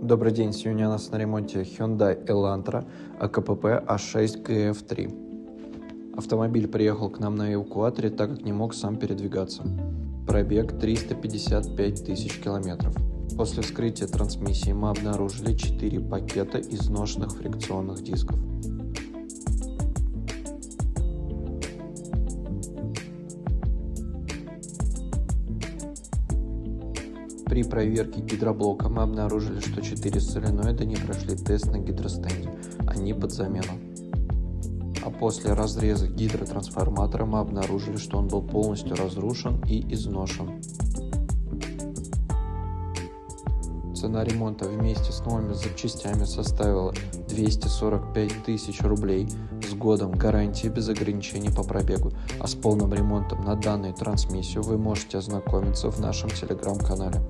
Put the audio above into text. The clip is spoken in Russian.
Добрый день, сегодня у нас на ремонте Hyundai Elantra АКПП A6GF3. Автомобиль приехал к нам на эвакуаторе, так как не мог сам передвигаться. Пробег 355 тысяч километров. После вскрытия трансмиссии мы обнаружили 4 пакета изношенных фрикционных дисков. При проверке гидроблока мы обнаружили, что 4 соленоида не прошли тест на гидростенде, они под замену. А после разреза гидротрансформатора мы обнаружили, что он был полностью разрушен и изношен. Цена ремонта вместе с новыми запчастями составила 245 тысяч рублей с годом гарантии без ограничений по пробегу, а с полным ремонтом на данную трансмиссию вы можете ознакомиться в нашем телеграм-канале.